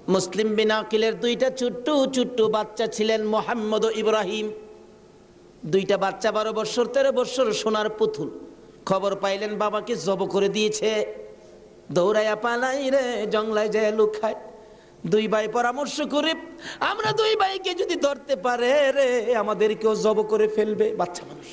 মুসলিম বিন আকিলের দুইটা ছোট্ট ছোট্ট বাচ্চা ছিলেন, মুহাম্মদ ও ইব্রাহিম। দুইটা বাচ্চা 12 বছর 13 বছর, সোনার পুতুল। খবর পাইলেন বাবাকে জব করে দিয়েছে। দৌড়াইয়া পালাই রে, জঙ্গলায় যায় লুকায়। দুই ভাই পরামর্শ করে, আমরা দুই ভাইকে যদি ধরতে পারে রে, আমাদেরকেও জব করে ফেলবে, বাচ্চা মানুষ।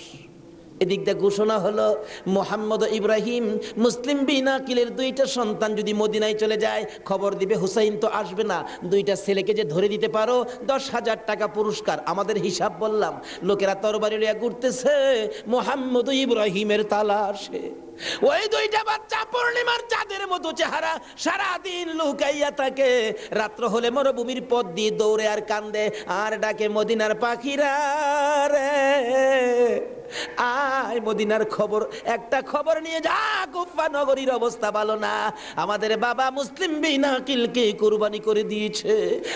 এদিক দিয়ে ঘোষণা হলো, মুহাম্মদ ও ইব্রাহিম মুসলিম বিন আকিলের দুইটা সন্তান যদি মদিনায় চলে যায়, খবর দিবে হুসাইন তো আসবে না, দুইটা ছেলেকে যে ধরে দিতে পারো 10,000 টাকা পুরস্কার। আমাদের হিসাব বললাম, লোকেরা তরবারি লইয়া ঘুরতেছে মুহাম্মদ ও ইব্রাহিমের তালাশে। ওই দুইটা বাচ্চা পূর্ণিমার চাঁদের মতো চেহারা, সারাদিন লুকাইয়া থাকে। রাত্র হলে মরুভূমির পথ দিয়ে দৌড়ে আর কান্দে আর ডাকে, মদিনার পাখিরা রে আয়, মদিনার খবর, একটা খবর নিয়ে যা, কুফা নগরীর অবস্থা ভালো না। আমাদের বাবা মুসলিম বিন আকিলকে কুরবানি করে দিয়েছে।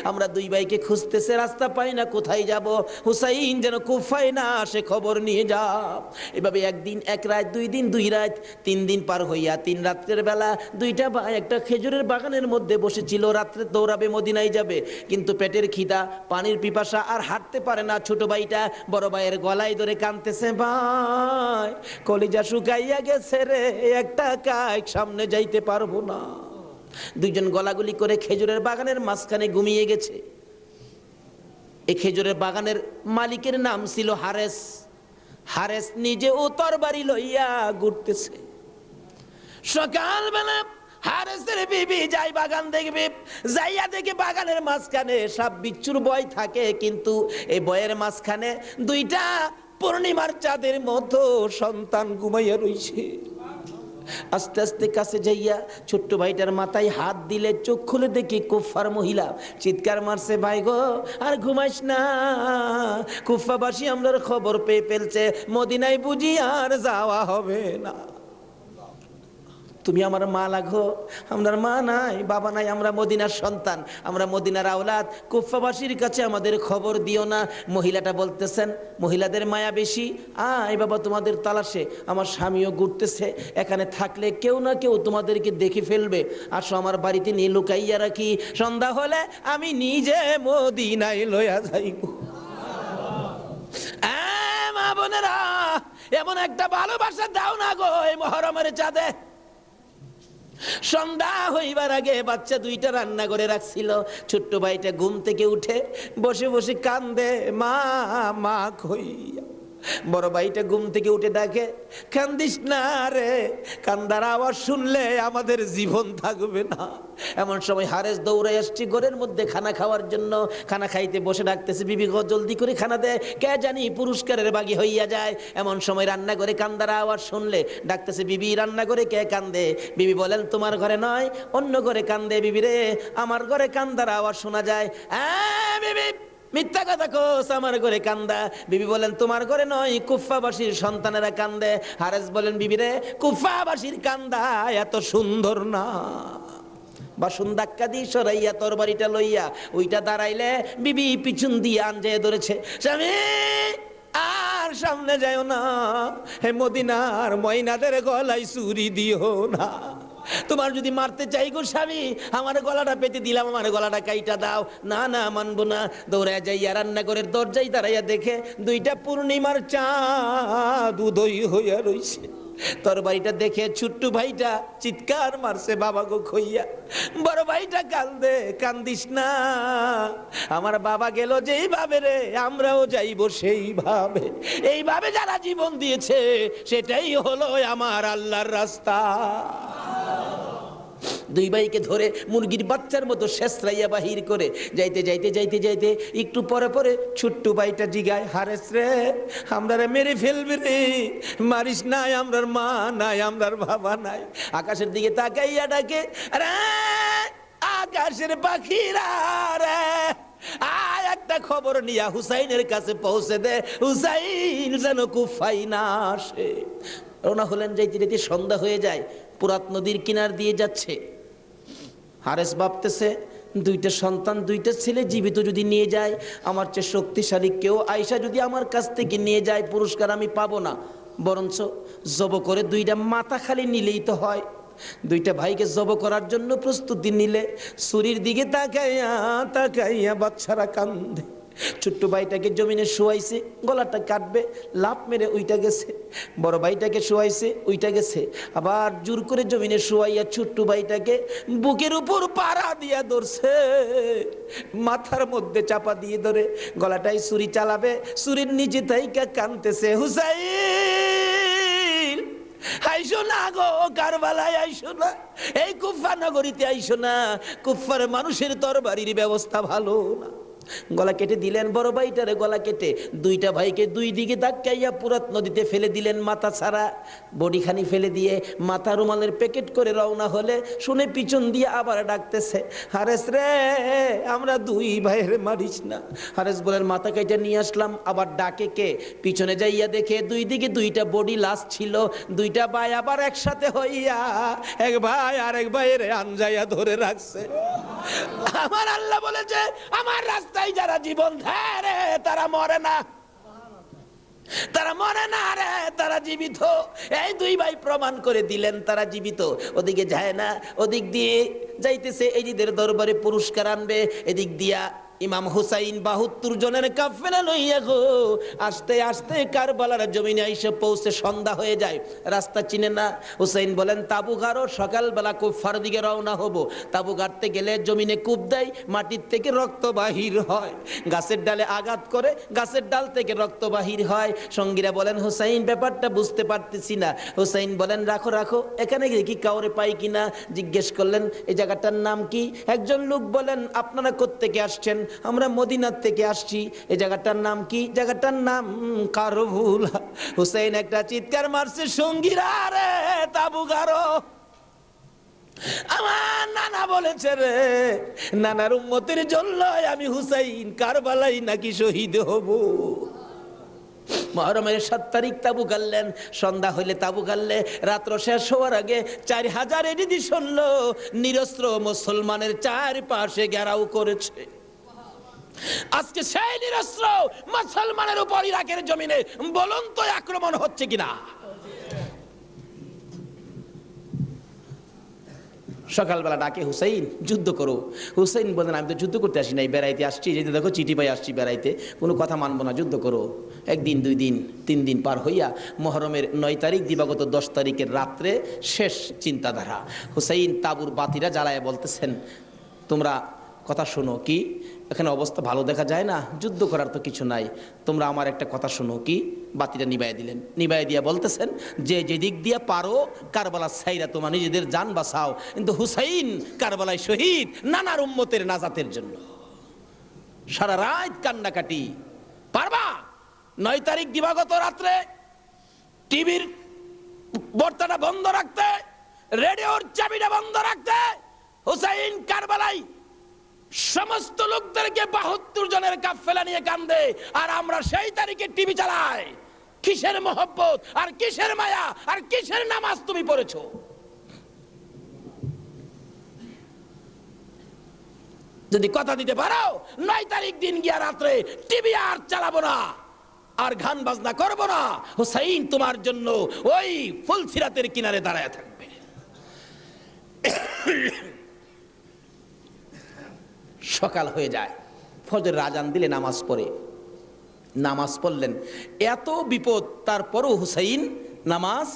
আমরা দুই ভাইকে খুঁজতেছে, রাস্তা পাই না, কোথায় যাব? হুসাইন যেন কুফায় না আসে, খবর নিয়ে যা। এভাবে একদিন এক রাত, 2 দিন 2 রাত, 3 দিন পার হইয়া 3 রাত্রের বেলা দুইটা ভাই একটা খেজুরের বাগানের মধ্যে বসেছিল। রাত্রে দৌড়াবে, মদিনায় যাবে, কিন্তু পেটের খিদা, পানির পিপাসা, আর হাঁটতে পারে না। ছোট ভাইটা বড় ভাইয়ের গলায় ধরে কাঁদতেছে, ভাই কলিজা শুকাইয়া গেছে রে, একটা কাজ সামনে যাইতে পারবো না। দুইজন গলাগুলি করে খেজুরের বাগানের মাঝখানে ঘুমিয়ে গেছে। এই খেজুরের বাগানের মালিকের নাম ছিল হারেস। হারেস নিজে ও তরবারি লইয়া ঘুরতেছে। সকালবেলা হারেসের বিবি যাই বাগান দেখবে, যাইয়া দেখে বাগানের মাঝখানে সাপ বিচ্ছুর ভয় থাকে, কিন্তু এই ভয়ের মাঝখানে দুইটা পূর্ণিমার চাঁদের মতো সন্তান ঘুমাইয়া রইছে। আস্তে আস্তে কাছে যাইয়া ছোট্ট ভাইটার মাথায় হাত দিলে, চোখ খুলে দেখি কুফার মহিলা। চিৎকার মারছে, ভাই গো আর ঘুমাইস না, কুফাবাসী আমরার খবর পেয়ে ফেলছে, মদিনায় বুঝি আর যাওয়া হবে না। তুমি আমার মা লাগো, আমরার মা নাই, বাবা নাই, আমরা মদিনার সন্তান, আমরা মদিনার আওলাদ, কুফাবাসীর কাছে আমাদের খবর দিও না। মহিলাটা বলতেছেন, মহিলাদের মায়া বেশি, আয় বাবা তোমাদের তালাশে, আমার স্বামীও ঘুরতেছে, এখানে থাকলে কেউ না কেউ তোমাদেরকে দেখে ফেলবে, আসো আমার বাড়িতে নিয়ে লুকাইয়া রাখি, সন্ধ্যা হলে আমি নিজে মদিনায় লইয়া যাইব। মা বোনেরা, এমন একটা ভালোবাসা দাও না গো এই মহরমের চাঁদে। সন্ধ্যা হইবার আগে বাচ্চা দুইটা রান্না করে রাখছিল। ছোট্ট ভাইটা ঘুম থেকে উঠে বসে বসে কান্দে, মা মা কইয়া। বড় ভাইটা ঘুম থেকে উঠে ডাকে, কান্দিস না রে, কান্দার আওয়াজ শুনলে আমাদের জীবন থাকবে না। এমন সময় হারেস দৌড়াই আসছে ঘরের মধ্যে খানা খাওয়ার জন্য। খানা খাইতে বসে ডাকতেছে, বিবি গো জলদি করে খানা দে, কে জানি পুরস্কারের বাগি হইয়া যায়। এমন সময় রান্না করে কান্দার আওয়াজ শুনলে ডাকতেছে, বিবি রান্না করে কে কান্দে? বিবি বলেন, তোমার ঘরে নয়, অন্য ঘরে কান্দে। বিবি রে, আমার ঘরে কান্দার আওয়াজ শোনা যায়। বিবি মিথ্যা কথা কোস, আমার ঘরে কান্দা। বিবি বলেন, তোমার ঘরে নয়, কুফাবাসীর সন্তানেরা কান্দে। হারেস বলেন, বিবি রে, কুফাবাসীর কান্দা এত সুন্দর না। বাসন ধাক্কা দিয়ে সরাইয়া তরবারিটা লইয়া ওইটা দাঁড়াইলে বিবি পিছন দিয়ে আঞ্জায় ধরেছে, স্বামী আর সামনে যাও না, হে মদিনার ময়নাদের গলায় চুরি দিও না। তোমার যদি মারতে চাই গো স্বামী, আমার গলাটা পেতে দিলাম, আমার গলাটা কাইটা দাও। না না, মানবো না। দৌড়ায় যাইয়া রান্নাঘরের দরজায় দাঁড়াইয়া দেখে দুইটা পূর্ণিমার চাঁদ উদয় হইয়া রইছে। তরবারিটা দেখে ছোট্ট ভাইটা চিৎকার মারছে, বাবা গো খইয়া। বড় ভাইটা কান্দে, কান্দিস না, আমার বাবা গেল যেইভাবে রে, আমরাও যাইব সেইভাবে। এইভাবে যারা জীবন দিয়েছে সেটাই হলো আমার আল্লাহর রাস্তা। দুই ভাইকে ধরে মুরগির বাচ্চার মতো শেষরাইয়া বাহির করে যাইতে যাইতে যাইতে যাইতে একটু পরে পরে ছোট্ট ভাইটা জিগায়, হারেস রে, আমরারে মেরে ফেলবে রে, মারিস নাই, আমরার মা নাই, আমরার বাবা নাই। আকাশের দিকে তাকাইয়া ডাকে, আরে আকাশের পাখিরা রে, আয় একটা খবর নিয়া হুসাইনের কাছে পৌঁছে দে, হুসাইন যেন কুফাই না আসে। রওনা হলেন, যাইতে যাইতে সন্ধ্যা হয়ে যায়। পুরাত নদীর কিনার দিয়ে যাচ্ছে। হারেস ভাবতেছে, দুইটা সন্তান, দুইটা ছেলে জীবিত যদি নিয়ে যায়, আমার চেয়ে শক্তিশালী কেউ আয়সা যদি আমার কাছ থেকে নিয়ে যায়, পুরস্কার আমি পাবো না, বরঞ্চ জব করে দুইটা মাথা খালি নিলেই তো হয়। দুইটা ভাইকে জব করার জন্য প্রস্তুতি নিলে ছুরির দিকে তাকাইয়া তাকাইয়া বাচ্চারা কান্দে। ছোট্ট ভাইটাকে জমিনে শোয়াইছে, গলাটা কাটবে, লাফ মেরে উইটা গেছে। বড় ভাইটাকে শোয়াইছে, উইটা গেছে। আবার জোর করে জমিনে শোয়াইয়া ছোট্ট ভাইটাকে বুকের উপর পাড়া দিয়া ধরছে, মাথার মধ্যে চাপা দিয়ে ধরে গলাটাই ছুরি চালাবে, ছুরির নিচে তাইকা কানতেছে, হুসাইন আইসো না গো, কারবালায় আইসো না, এই কুফা নগরীতে আইসো না, কুফার মানুষের তরবারির ব্যবস্থা ভালো না। গলা কেটে দিলেন বড় ভাইটারে, গলা কেটে দুইটা ভাইকে দুই দিকে ধাক্কাইয়া পুরাত নদীতে ফেলে দিলেন, মাথা ছাড়া বডিখানি ফেলে দিয়ে মাথা রুমালের প্যাকেট করে রওনা হলে শুনে পিছন দিয়ে আবার ডাকতেছে, হারেস রে আমরা দুই ভাইয়ের মারিস না। হারেস বলেন মাথা কেটে নিয়ে আসলাম। আবার ডাকে কে? পিছনে যাইয়া দেখে দুই দিকে দুইটা বডি লাশ ছিল। দুইটা ভাই আবার একসাথে হইয়া এক ভাই আর এক ভাইয়ের আনজাইয়া ধরে রাখছে। আমার আল্লাহ বলেছে আমার রাস্তায় যারা জীবন দেয় রে তারা মরে না, তারা মরে না রে, তারা জীবিত। এই দুই ভাই প্রমাণ করে দিলেন তারা জীবিত। ওদিকে যায় না, ওদিক দিয়ে যাইতেছে, এজিদের দরবারে পুরস্কার আনবে। এদিক দিয়া ইমাম হুসাইন 72 জনের কাফেলা লইয়া গো আস্তে আস্তে কারবালার জমিনে এসে পৌঁছে সন্ধ্যা হয়ে যায়। রাস্তা চিনে না। হুসাইন বলেন তাবু গাড়ো, সকালবেলা কুফার দিকে রওনা হব। তাবু গাড়তে গেলে জমিনে কূপ দেয়, মাটির থেকে রক্ত বাহির হয়, গাছের ডালে আঘাত করে গাছের ডাল থেকে রক্ত বাহির হয়। সঙ্গীরা বলেন হুসাইন ব্যাপারটা বুঝতে পারতেছি না। হুসাইন বলেন রাখো রাখো, এখানে গিয়ে কি কাউরে পাই কিনা জিজ্ঞেস করলেন এই জায়গাটার নাম কি? একজন লোক বলেন আপনারা কোত্থেকে আসছেন? আমরা মদিনার থেকে আসছি। এই জায়গাটার নাম কি? জায়গাটার নাম কারবুলা। হুসাইন একটা চিৎকার মারছে, সঙ্গীরা রে তাবু গাড়ো। আমার নানা বলেছে রে, নানার উম্মতের জন্য আমি হুসাইন কারবালাই নাকি শহীদ হব। মুহররমের 7 তারিখ তাবু গাড়লেন। সন্ধ্যা হইলে তাবু গাড়লে রাত্র শেষ হওয়ার আগে 4000 এডিদি শুনল নিরস্ত্র মুসলমানের চারপাশে ঘেরাও করেছে। আজকে সেই নিরস্ত্র মুসলমানের উপর ইরাকের জমিনে বলুন তো আক্রমণ হচ্ছে কিনা? সকালবেলা ডাকে হুসাইন যুদ্ধ করো। হুসাইন বলেন আমি তো যুদ্ধ করতে আসি নাই, বেড়াইতে আসছি। যেতে দেখো চিঠি পাই আসছি বেড়াইতে, কোনো কথা মানবো না, যুদ্ধ করো। একদিন 2 দিন 3 দিন পার হইয়া মুহররমের 9 তারিখ দিবাগত 10 তারিখের রাত্রে শেষ চিন্তাধারা। হুসাইন তাবুর বাতিরা জ্বালায় বলতেছেন তোমরা কথা শোনো। কি? এখানে অবস্থা ভালো দেখা যায় না, যুদ্ধ করার তো কিছু নাই, তোমরা আমার একটা কথা শোনো। কি? বাতিটা নিবাই দিলেন। নিবাই দিয়া বলতেছেন যে যেদিক দিয়া পারো কারবালা ছাইরা তোমার নিজেদের জান বাঁচাও, কিন্তু হুসাইন কারবালায় শহীদ নানার উম্মতের নাজাতের জন্য। সারা রাত কান্নাকাটি। পারবা? 9 তারিখ দিবাগত রাত্রে টিভির বর্তাটা বন্ধ রাখতে, রেডিওর চাবিটা বন্ধ রাখতে। হুসাইন কারবালায় সমস্ত লোকদেরকে 72 জনের কাফেলা নিয়ে কান্দে, আর আমরা সেই তারিখে টিভি চালাই। কিসের মহব্বত আর কিসের মায়া আর কিসের নামাজ তুমি পড়েছো? যদি কথা দিতে পারো 9 তারিখ দিন গিয়া রাত্রে টিভি আর চালাবো না, আর গান বাজনা করবো না, হুসাইন তোমার জন্য ওই ফুলসিরাতের কিনারে দাঁড়ায় থাকবে। সকাল হয়ে যায়, ফজর আজান দিলে নামাজ পড়ে। নামাজ পড়লেন, এত বিপদ তারপরও হুসাইন নামাজ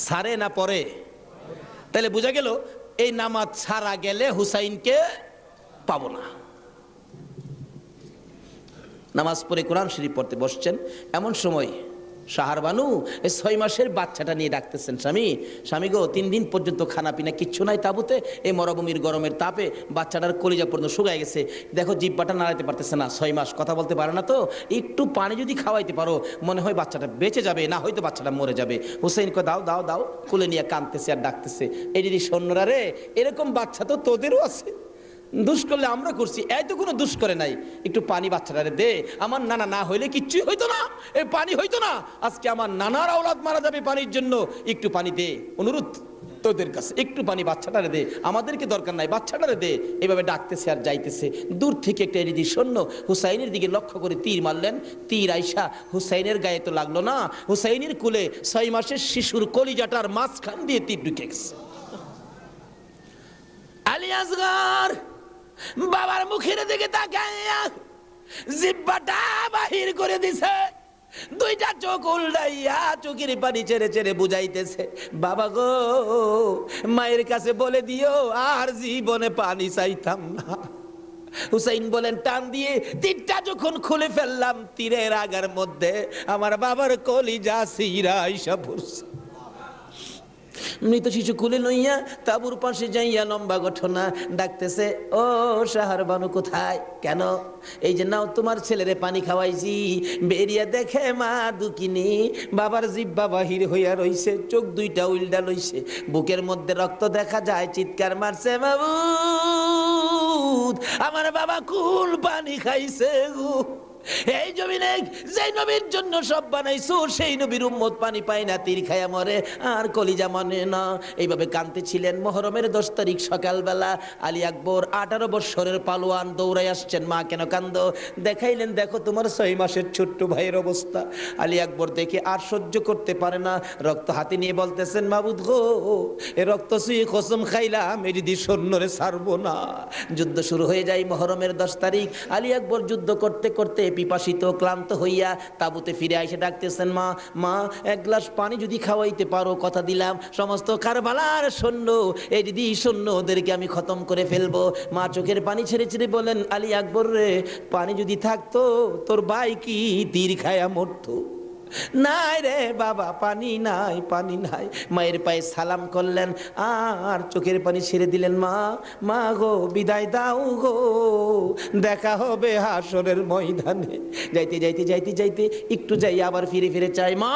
ছাড়ে না পড়ে। তাহলে বোঝা গেল এই নামাজ ছাড়া গেলে হুসাইনকে পাবো না। নামাজ পড়ে কোরআন শরীফ পড়তে বসছেন, এমন সময় শাহরবানু এই 6 মাসের বাচ্চাটা নিয়ে ডাকতেছেন, স্বামী স্বামী গো 3 দিন পর্যন্ত খানা পিনা কিচ্ছু নাই তাবুতে, এই মরুভূমির গরমের তাপে বাচ্চাটার কলিজা পর্যন্ত শুকায় গেছে, দেখো জিহ্বাটা নাড়াইতে পারতেছে না, 6 মাস কথা বলতে পারে না, তো একটু পানি যদি খাওয়াইতে পারো মনে হয় বাচ্চাটা বেঁচে যাবে, না হয়তো বাচ্চাটা মরে যাবে। হুসাইন কয় দাও দাও দাও, কোলে নিয়ে কাঁদতেছে আর ডাকতেছে, এই যদি সৈন্যরা রে এরকম বাচ্চা তো তোদেরও আছে, দুষ করলে আমরা করছি, এই তো কোনো দুষ করে নাই, একটু পানি বাচ্চাটারে দে, আমার নানা না হইলে কিচ্ছুই হইতো না, এই পানি হইতো না, আজকে আমার নানার আওলাদ মারা যাবে পানির জন্য, একটু পানি দে, অনুরোধ তোদের কাছে একটু পানি বাচ্চাটারে দে, আমাদেরকে দরকার নাই বাচ্চাটারে দে। এভাবে ডাকতেছে আর যাইতেছে। দূর থেকে একটা এরিদি সৈন্য হুসাইনের দিকে লক্ষ্য করে তীর মারলেন, তীর আইসা হুসাইনের গায়ে তো লাগলো না, হুসাইনের কুলে 6 মাসের শিশুর কলিজাটার মাঝখান দিয়ে তীর ঢুকে গেছে। আলী আসগর বাবার মুখের দিকে তাকাইয়া জিহ্বাটা বাহির করে দিছে, দুইটা চোখ উল্টাইয়া চোখের পানি ছেড়ে ছেড়ে বুঝাইতেছে, বাবা গো মায়ের কাছে বলে দিও আর জীবনে পানি চাইতাম না। হুসাইন বলেন, টান দিয়ে তীরটা যখন খুলে ফেললাম, তীরের আগার মধ্যে আমার বাবার কলিজা সিরা আইসা পড়ছে। মৃত শিশু কুলে লইয়া তাবুর পাশে যাইয়া লম্বা ঘটনা ডাকতেছে, ও শাহর বানু কোথায়? কেন? এই যে নাও তোমার ছেলেরে পানি খাওয়াইছি। বেরিয়া দেখে মা দুকিনি বাবার জিহ্বা বাহির হইয়া রইছে, চোখ দুইটা উল্টা লইছে, বুকের মধ্যে রক্ত দেখা যায়, চিৎকার মারছে, মাবুদ আমার বাবা কুল পানি খাইছে গো। এই জমিনে যেই নবীর জন্য সব বানাইছো সেই নবীর উম্মত পানি পায় না, তীর খায়া মরে আর কলিজা মানে না। এইভাবে কাঁদতেছিলেন। মুহররমের 10 তারিখ সকালবেলা আলী আকবর 18 বৎসরের পালোয়ান দৌড়াই আসছেন। মা কেন কান্দো? দেখাইলেন, দেখো তোমার 6 মাসের ছোট্ট ভাইয়ের অবস্থা। আলী আকবর দেখে আর সহ্য করতে পারে না, রক্ত হাতে নিয়ে বলতেছেন, মাবুদ গো এ রক্ত ছুঁয়ে কসম খাইলাম এটি দিয়ে সৈন্যরে ছাড়বো না। যুদ্ধ শুরু হয়ে যায় মুহররমের 10 তারিখ। আলী আকবর যুদ্ধ করতে করতে পিপাসিত ক্লান্ত হইয়া তাবুতে ফিরে এসে ডাকতেছেন, মা মা এক গ্লাস পানি যদি খাওয়াইতে পারো, কথা দিলাম সমস্ত কারবালার সৈন্য এই দিদি সৈন্য ওদেরকে আমি খতম করে ফেলবো। মা চোখের পানি ছেড়ে ছেড়ে বলেন, আলী আকবর রে, পানি যদি থাকতো তোর ভাই কি তীর খায়া মরতো? নাই রে বাবা, পানি নাই, পানি নাই। মায়ের পায়ে সালাম করলেন আর চোখের পানি ছেড়ে দিলেন। মা মা গো বিদায় দাও গো, দেখা হবে হাসরের ময়দানে। যাইতে যাইতে যাইতে যাইতে একটু যাই আবার ফিরে ফিরে চাই, মা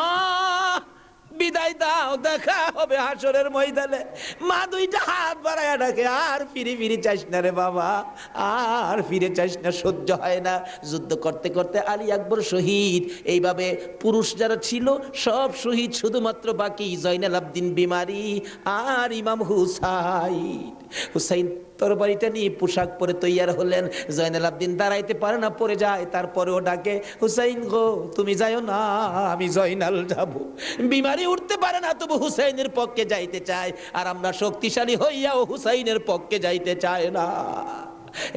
বিদায় দাও, দেখা হবে হাসরের ময়দানে। মা দুইটা হাত বাড়ায়া ডাকে, আর ফিরে ফিরে চাইস না রে বাবা, আর ফিরে চাইস না, সহ্য হয় না। যুদ্ধ করতে করতে আলী আকবর শহীদ। এইভাবে পুরুষ যারা ছিল সব শহীদ, শুধুমাত্র বাকি জয়নাল আবদিন বিমারি আর ইমাম হুসাইন। হুসাইন তরবারিটা নিয়ে পোশাক পরে তৈয়ার হলেন। জয়নাল আবদিন দাঁড়াইতে পারে না, পড়ে যায়, তারপরেও ডাকে, হুসাইন গো তুমি যাইও না, আমি জয়নাল যাব। বিমারি উঠতে পারে না, তবু হুসাইনের পক্ষে যাইতে চায়, আর আমরা শক্তিশালী হইয়াও হুসাইনের পক্ষে যাইতে চায় না।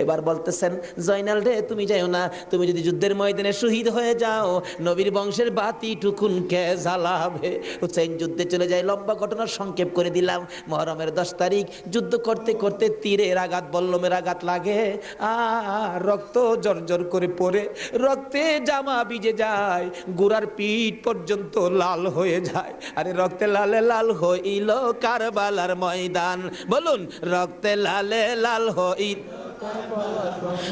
এবার বলতেছেন, জয়নাল রে তুমি যাইও না, তুমি যদি যুদ্ধের ময়দানে শহীদ হয়ে যাও নবীর বংশের বাতি টুকুন কে জ্বালাবে। হুসাইন যুদ্ধে চলে যায়। লম্বা ঘটনার সংক্ষেপ করে দিলাম। মুহররমের 10 তারিখ যুদ্ধ করতে করতে তীরের আঘাত বল্লমের আঘাত লাগে আর রক্ত জর্জর করে পড়ে, রক্তে জামা ভিজে যায়, গোড়ার পিঠ পর্যন্ত লাল হয়ে যায়। আরে রক্তে লালে লাল হইল কারবালার ময়দান, বলুন রক্তে লালে লাল হইল।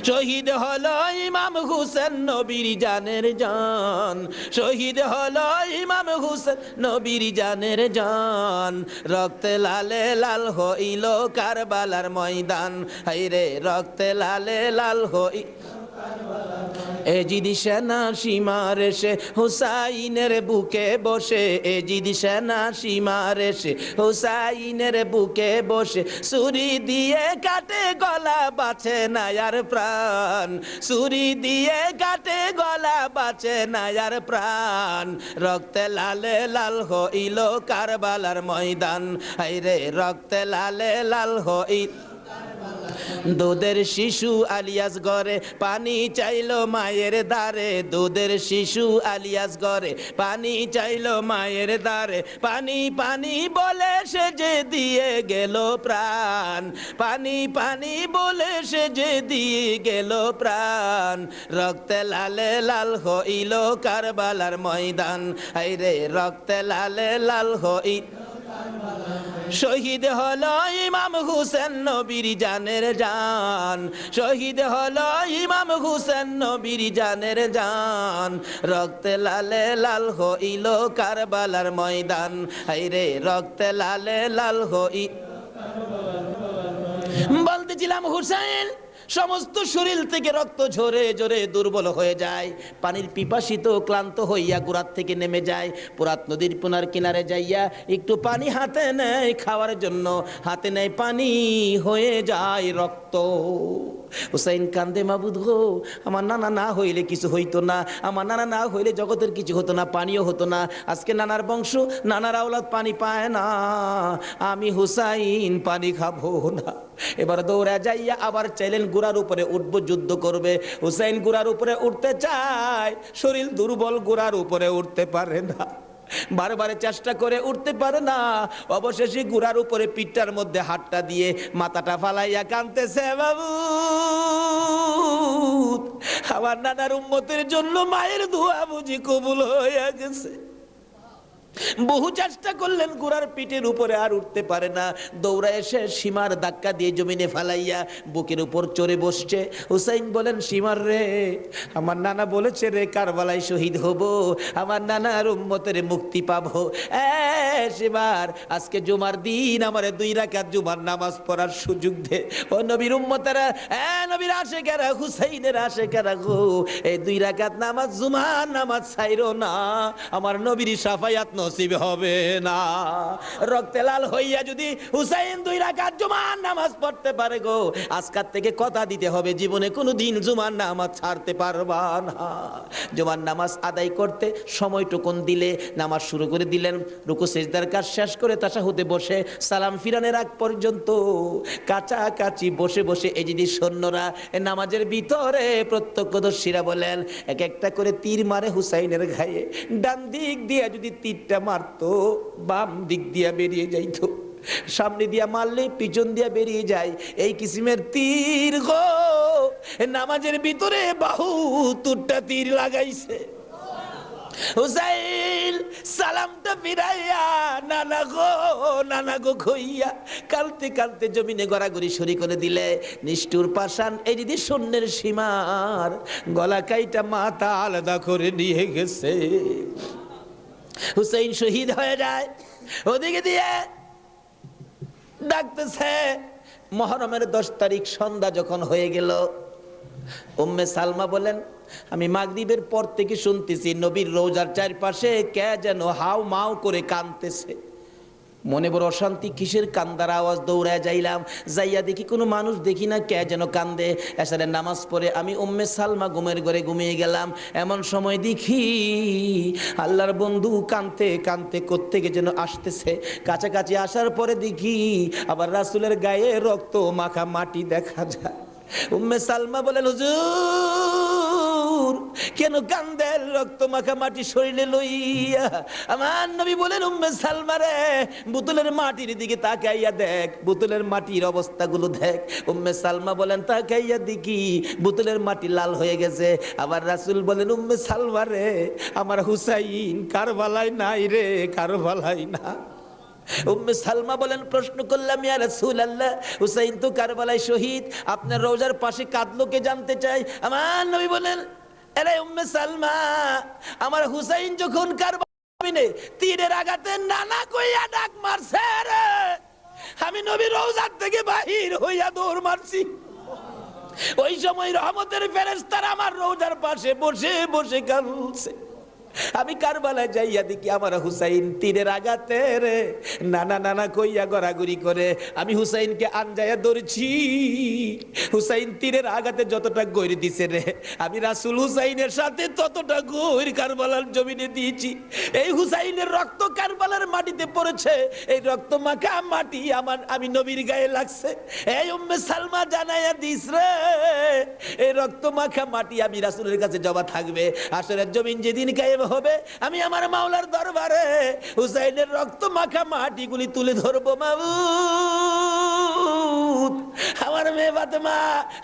শহীদ হলো ইমাম হুসেন নবীর জানের জান, শহীদ হলো ইমাম হুসেন নবীর জানের জান। রক্তে লালে লাল হইল কারবালার ময়দান, হায়রে রক্তে লালে লাল হই। এজিদ সেনা সীমার এসে হুসাইনের বুকে বসে, এজিদ সেনা সীমার এসে হুসাইনের বুকে বসে, ছুরি দিয়ে কাটে গলা বাঁচে না আর প্রাণ, ছুরি দিয়ে কাটে গলা বাঁচে না আর প্রাণ। রক্তে লালে লাল হইল কারবালার ময়দান, হায়রে রক্তে লালে লাল হইল। দুধের শিশু আলিয়াস ঘরে পানি চাইলো মায়ের দ্বারে, দুধের শিশু আলিয়াস ঘরে পানি চাইলো মায়ের দ্বারে, পানি পানি বলে সে যে দিয়ে গেল প্রাণ, পানি পানি বলে সে যে দিয়ে গেল প্রাণ। রক্তে লালে লাল হইল কারবালার ময়দান, হায়রে রক্তে লালে লাল হইল। শহীদ হলো ইমাম হুসেন নবীর জানের জান, শহীদ হলো ইমাম হুসেন নবীর জানের জান। রক্তে লালে লাল হইল কারবালার ময়দান, হায়রে রক্তে লালে লাল হই। বলতেছিলাম হুসেন সমস্ত শরীর থেকে রক্ত ঝরে ঝরে দুর্বল হয়ে যায়, পানির পিপাসিত ক্লান্ত হইয়া গুড়ার থেকে নেমে যায়, পুরাত নদীর পুনার কিনারে যাইয়া একটু পানি হাতে নেয় খাওয়ার জন্য, হাতে নেয় পানি হয়ে যায় রক্ত। হুসাইন কান্দে, মাবুদ গো, আমার নানা না হইলে কিছু হইতো না, আমার নানা না হইলে জগতের কিছু হতো না, পানিও হতো না। আজকে নানার বংশ, নানার আওলাদ পানি পায় না, আমি হুসাইন পানি খাবো না। এবার দৌড়া যাইয়া আবার চাইলেন গুড়ার উপরে উঠবো, যুদ্ধ করবে। হুসাইন গুড়ার উপরে উঠতে চায়, শরীর দুর্বল, গুড়ার উপরে উঠতে পারে না, বারবার চেষ্টা করে উঠতে পারে না। অবশেষে গুড়ার উপরে পিঠটার মধ্যে হাতটা দিয়ে মাথাটা ফালাইয়া কাঁদতেছে, বাবু আমার নানার উম্মতের জন্য মায়ের দোয়া বুঝি কবুল হয়ে গেছে। বহু চেষ্টা করলেন, গুড়ার পিঠের উপরে আর উঠতে পারে না। দৌড়া এসে সীমার ধাক্কা দিয়ে জমিনে ফালাইয়া বুকের উপর চড়ে বসছে। হুসাইন বলেন, সীমার রে, আমার নানা বলেছে রে কারবালায় শহীদ হব, আমার নানার উম্মতের মুক্তি পাবো। সীমার, আজকে জুমার দিন আমার 2 রাকাত জুমার নামাজ পড়ার সুযোগ দে। ও নবীর উম্মতেরা, নবীর আশেকেরা, হুসাইনের আশেকেরা গো, এই 2 রাকাত নামাজ, জুমার নামাজ ছাইরো না, আমার নবীর শাফায়াত নসিব হবে না। রক্তে লাল হইয়া যদি হুসাইন 2 রাকাত জুমার নামাজ পড়তে পারে গো, আজকাল থেকে কথা দিতে হবে, জীবনে কোনো দিন জুমার নামাজ ছাড়তে পারবা না। জুমার নামাজ আদায় করতে সময়টুকুন দিলে নামাজ শুরু করে দিলেন। রুকু সিজদার কাজ শেষ করে তাশাহুদে বসে সালাম ফিরানের আগ পর্যন্ত কাছাকাছি বসে বসে এই যদি সৈন্যরা নামাজের ভিতরে প্রত্যক্ষদর্শীরা বলেন, এক একটা করে তীর মারে হুসাইনের গায়ে। ডান দিক দিয়ে যদি তীরটা মারতো, বাম দিক দিয়া বেরিয়ে যাইতো, সামনে দিয়া মারলে পিছন দিয়া বেরিয়ে যায়, এই কিসিমের তীর গো নামাজের ভিতরে বাহুতুরটা তীর লাগাইছে। হুসাইন সালামটা ফিরাইয়া নানা গো কইয়া কালতে কালতে জমিনে গড়াগড়ি সরি করে দিলে। নিষ্ঠুর পাষাণ এই যদি শূন্যের সীমার গলা কাইটা মাথা আলাদা করে নিয়ে গেছে। হুসাইন শহীদ হয়ে যায়। ওদিকে দিয়ে ডাকতেছে। মুহররমের 10 তারিখ সন্ধ্যা যখন হয়ে গেল, উম্মে সালমা বলেন, আমি মাগরিবের পর থেকে শুনতেছি নবীর রওজার চারপাশে কে যেন হাউ মাউ করে কাঁদতেছে। মনে বড় অশান্তি, কিসের কান্দার আওয়াজ? দৌড়ায় যাইলাম, যাইয়া দেখি কোনো মানুষ দেখি না, কে যেন কান্দে। এসারে নামাজ পড়ে আমি উম্মে সালমা ঘুমের ঘরে ঘুমিয়ে গেলাম। এমন সময় দেখি আল্লাহর বন্ধু কাঁদতে কাঁদতে কোত্থেকে যেন আসতেছে। কাছাকাছি আসার পরে দেখি আবার রাসূলের গায়ে রক্ত মাখা মাটি দেখা যায়। উম্মে সালমা বলেন, হুজুর কেন কান্দেন রক্ত মাখা মাটি শরীরে লইয়া? আমার নবী বলেন, উম্মে সালমা রে, বোতলের মাটির দিকে তাকাইয়া দেখ, বোতলের মাটির অবস্থাগুলো দেখ। উম্মে সালমা বলেন, তাকাইয়া দেখি বোতলের মাটি লাল হয়ে গেছে। আবার রাসূল বলেন, উম্মে সালমা রে, আমার হুসাইন কারবালায় নাই রে, কারবালায় না। উম্মে সালমা বলেন, প্রশ্ন করলাম, ইয়া রাসূলুল্লাহ, হুসাইন তো কারবালায় শহীদ, আপনার রওজার পাশে কাঁদলো কে জানতে চাই। আমার নবী বলেন, আরে উম্মে সালমা, আমার হুসাইন যখন কারবালায় তীরের আঘাতে নানা কইয়া ডাক মারছে রে, আমি নবী রওজার থেকে বাহির হইয়া দৌড় মারছি। ওই সময় রহমতের ফেরেশতারা আমার রওজার পাশে বসে বসে কাঁদছে। আমি কারবালায় যাইয়া দেখি আমার হুসাইন তীরের আঘাতে রে নানা নানা কইয়া গড়াগড়ি করে। আমি হুসাইনকে আনজাইয়া ধরছি। হুসাইন তীরের আঘাতে যতটা গৈর দিছে রে, আমি রাসূল হুসাইনের সাথে ততটা গৈর কারবালার জমিনে দিয়েছি। এই হুসাইনের রক্ত কারবালার মাটিতে পড়েছে, এই রক্ত মাখা মাটি আমি নবীর গায়ে লাগছে। এই উম্মে সালমা জানাইয়া দিস রে, এই রক্ত মাখা মাটি আমি রাসূলের কাছে জমা থাকবে। আসরের জমিন যেদিন গায়ে হবে, আমি আমার মাওলার দরবারে হুসাইনের রক্ত মাখা মাটিগুলি তুলে ধরবো। মাবুদ, আমার মেয়ে ফাতেমা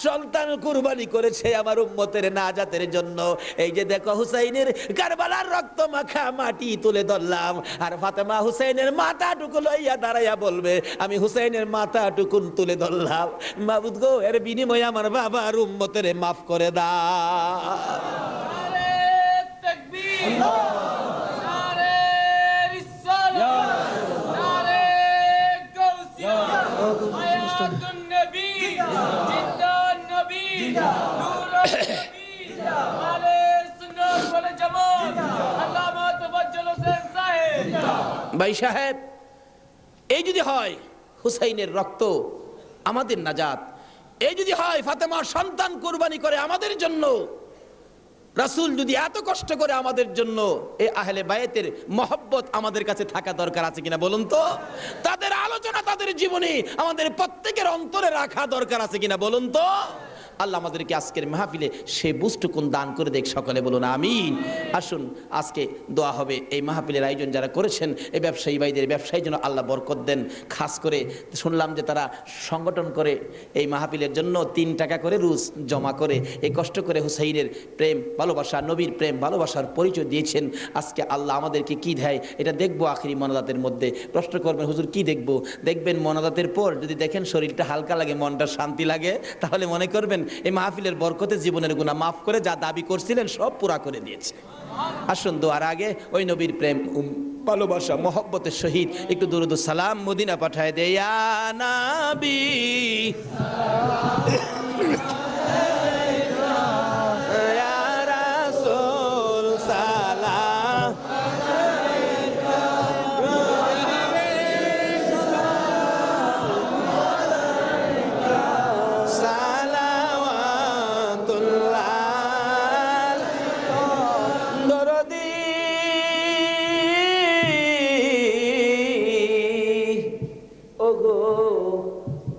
সন্তান কুরবানি করেছে আমার উম্মতের নাজাতের জন্য। এই যে দেখো হুসাইনের কারবালার রক্ত মাখা মাটি তুলে ধরলাম, আর ফাতেমা হুসাইনের মাথাটুকু লইয়া দাঁড়াইয়া বলবে, আমি হুসাইনের মাথাটুকুন তুলে ধরলাম। মাবুদ গো, এর বিনিময়ে আমার বাবার উম্মতের মাফ করে দাও। ভাই সাহেব, এই যদি হয় হুসাইনের রক্ত আমাদের নাজাত, এই যদি হয় ফাতেমার সন্তান কুরবানি করে আমাদের জন্য, রাসূল যদি এত কষ্ট করে আমাদের জন্য, এই আহলে বায়েতের মহব্বত আমাদের কাছে থাকা দরকার আছে কিনা বলুন তো? তাদের আলোচনা, তাদের জীবনী আমাদের প্রত্যেকের অন্তরে রাখা দরকার আছে কিনা বলুন তো? আল্লাহ আমাদেরকে আজকের মাহফিলে সে বুঝটুকুন দান করে দেখ, সকলে বলুন আমিন। আসুন আজকে দোয়া হবে। এই মাহফিলের আয়োজন যারা করেছেন, এই ব্যবসায়ী ভাইদের ব্যবসায়ী যেন আল্লাহ বরকত দেন। খাস করে শুনলাম যে তারা সংগঠন করে এই মাহফিলের জন্য 3 টাকা করে রোজ জমা করে এই কষ্ট করে হুসাইনের প্রেম ভালোবাসা, নবীর প্রেম ভালোবাসার পরিচয় দিয়েছেন। আজকে আল্লাহ আমাদেরকে কি দেয় এটা দেখবো আখিরি মোনাজাতের মধ্যে। প্রশ্ন করবেন হুজুর কি দেখবো? দেখবেন মোনাজাতের পর যদি দেখেন শরীরটা হালকা লাগে, মনটা শান্তি লাগে, তাহলে মনে করবেন এই মাহফিলের বরকতে জীবনের গুনাহ মাফ করে যা দাবি করছিলেন সব পুরা করে দিয়েছে। আসুন দোয়ার আগে ওই নবীর প্রেম ভালোবাসা মহব্বতের সহিত একটু দুরূদ ও সালাম মদিনা পাঠায় দে ইয়া নবী ইয়া রাসূল সালাম